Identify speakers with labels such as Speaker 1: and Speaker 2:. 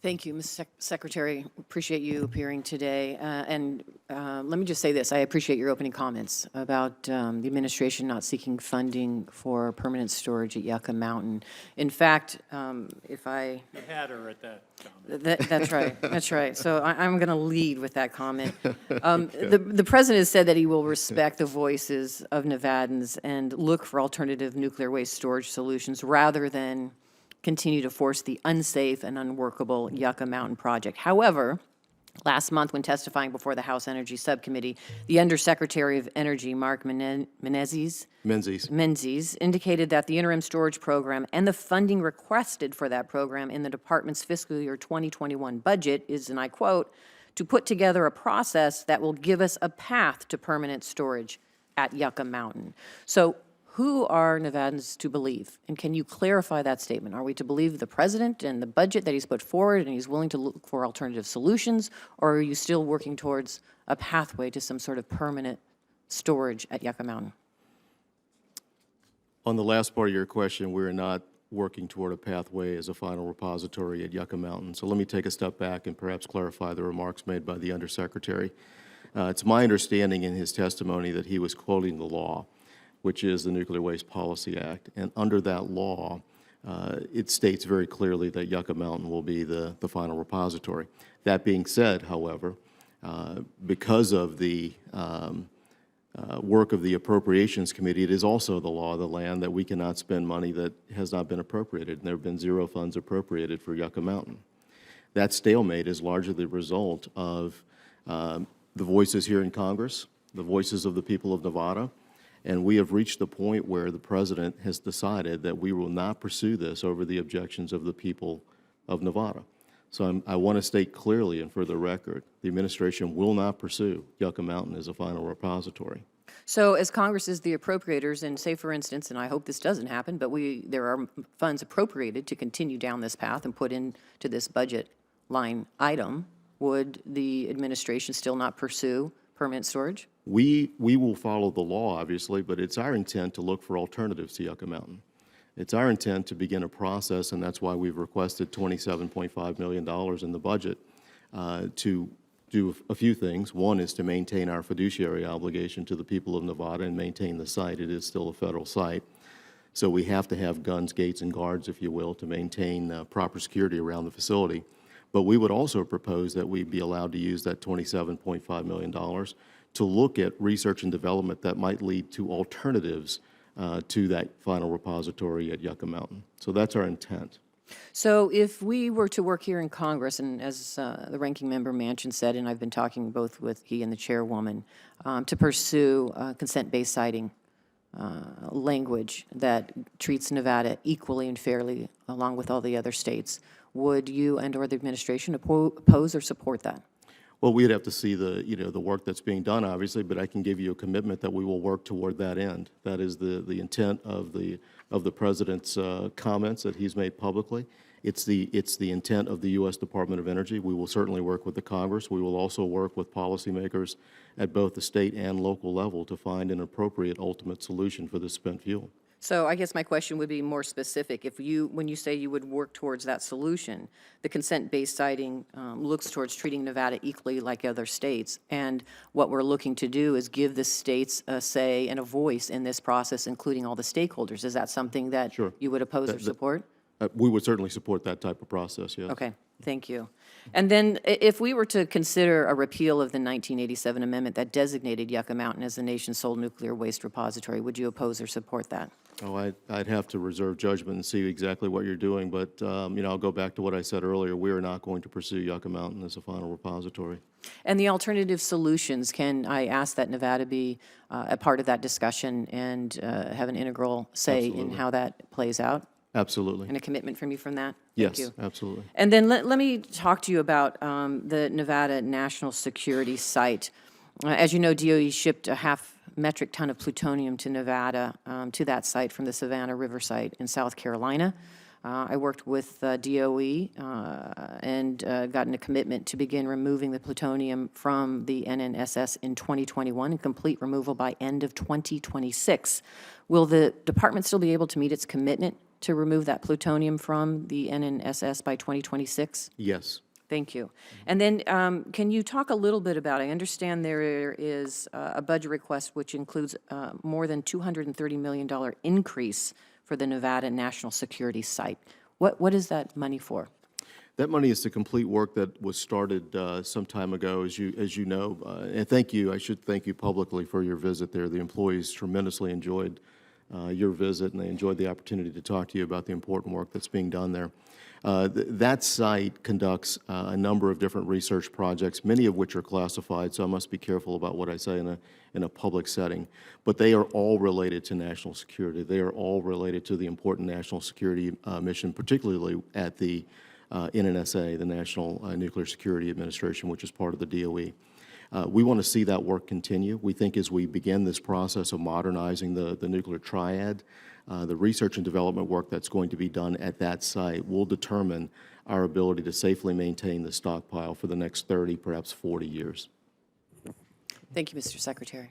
Speaker 1: Thank you, Ms. Secretary. Appreciate you appearing today. Let me just say this. I appreciate your opening comments about the administration not seeking funding for permanent storage at Yucca Mountain. In fact, if I...
Speaker 2: You had her at that comment.
Speaker 1: That's right. That's right. So I'm going to lead with that comment. The president has said that he will respect the voices of Nevadans and look for alternative nuclear waste storage solutions rather than continue to force the unsafe and unworkable Yucca Mountain project. However, last month when testifying before the House Energy Subcommittee, the Undersecretary of Energy, Mark Menzies, indicated that the interim storage program and the funding requested for that program in the department's fiscal year 2021 budget is, and I quote, to put together a process that will give us a path to permanent storage at Yucca Mountain. So who are Nevadans to believe? And can you clarify that statement? Are we to believe the president and the budget that he's put forward and he's willing to look for alternative solutions, or are you still working towards a pathway to some sort of permanent storage at Yucca Mountain?
Speaker 3: On the last part of your question, we're not working toward a pathway as a final repository at Yucca Mountain. So let me take a step back and perhaps clarify the remarks made by the Undersecretary. It's my understanding in his testimony that he was quoting the law, which is the Nuclear Waste Policy Act. And under that law, it states very clearly that Yucca Mountain will be the final repository. That being said, however, because of the work of the Appropriations Committee, it is also the law of the land that we cannot spend money that has not been appropriated, and there have been zero funds appropriated for Yucca Mountain. That stalemate is largely the result of the voices here in Congress, the voices of the people of Nevada, and we have reached the point where the president has decided that we will not pursue this over the objections of the people of Nevada. So I want to state clearly and for the record, the administration will not pursue Yucca Mountain as a final repository.
Speaker 1: So as Congress is the appropriators, and say for instance, and I hope this doesn't happen, but there are funds appropriated to continue down this path and put into this budget line item, would the administration still not pursue permanent storage?
Speaker 3: We will follow the law, obviously, but it's our intent to look for alternatives to Yucca Mountain. It's our intent to begin a process, and that's why we've requested $27.5 million in the budget to do a few things. One is to maintain our fiduciary obligation to the people of Nevada and maintain the site. It is still a federal site. So we have to have guns, gates, and guards, if you will, to maintain proper security around the facility. But we would also propose that we be allowed to use that $27.5 million to look at research and development that might lead to alternatives to that final repository at Yucca Mountain. So that's our intent.
Speaker 1: So if we were to work here in Congress, and as the ranking member Manchin said, and I've been talking both with he and the chairwoman, to pursue consent-based siting language that treats Nevada equally and fairly along with all the other states, would you and or the administration oppose or support that?
Speaker 3: Well, we'd have to see the work that's being done, obviously, but I can give you a commitment that we will work toward that end. That is the intent of the president's comments that he's made publicly. It's the intent of the U.S. Department of Energy. We will certainly work with the Congress. We will also work with policymakers at both the state and local level to find an appropriate ultimate solution for this spent fuel.
Speaker 1: So I guess my question would be more specific. When you say you would work towards that solution, the consent-based siting looks towards treating Nevada equally like other states. And what we're looking to do is give the states a say and a voice in this process, including all the stakeholders. Is that something that
Speaker 3: Sure.
Speaker 1: you would oppose or support?
Speaker 3: We would certainly support that type of process, yes.
Speaker 1: Okay, thank you. And then if we were to consider a repeal of the 1987 amendment that designated Yucca Mountain as the nation's sole nuclear waste repository, would you oppose or support that?
Speaker 3: Oh, I'd have to reserve judgment and see exactly what you're doing, but I'll go back to what I said earlier. We are not going to pursue Yucca Mountain as a final repository.
Speaker 1: And the alternative solutions, can I ask that Nevada be a part of that discussion and have an integral say
Speaker 3: Absolutely.
Speaker 1: in how that plays out?
Speaker 3: Absolutely.
Speaker 1: And a commitment from you from that?
Speaker 3: Yes,
Speaker 1: Thank you.
Speaker 3: absolutely.
Speaker 1: And then let me talk to you about the Nevada National Security Site. As you know, DOE shipped a half metric ton of plutonium to Nevada, to that site from the Savannah River site in South Carolina. I worked with DOE and gotten a commitment to begin removing the plutonium from the NNSS in 2021 and complete removal by end of 2026. Will the department still be able to meet its commitment to remove that plutonium from the NNSS by 2026?
Speaker 3: Yes.
Speaker 1: Thank you. And then can you talk a little bit about, I understand there is a budget request which includes more than $230 million increase for the Nevada National Security Site. What is that money for?
Speaker 3: That money is to complete work that was started some time ago, as you know. And thank you. I should thank you publicly for your visit there. The employees tremendously enjoyed your visit, and they enjoyed the opportunity to talk to you about the important work that's being done there. That site conducts a number of different research projects, many of which are classified, so I must be careful about what I say in a public setting. But they are all related to national security. They are all related to the important national security mission, particularly at the NNSA, the National Nuclear Security Administration, which is part of the DOE. We want to see that work continue. We think as we begin this process of modernizing the nuclear triad, the research and development work that's going to be done at that site will determine our ability to safely maintain the stockpile for the next 30, perhaps 40 years.
Speaker 1: Thank you, Mr. Secretary.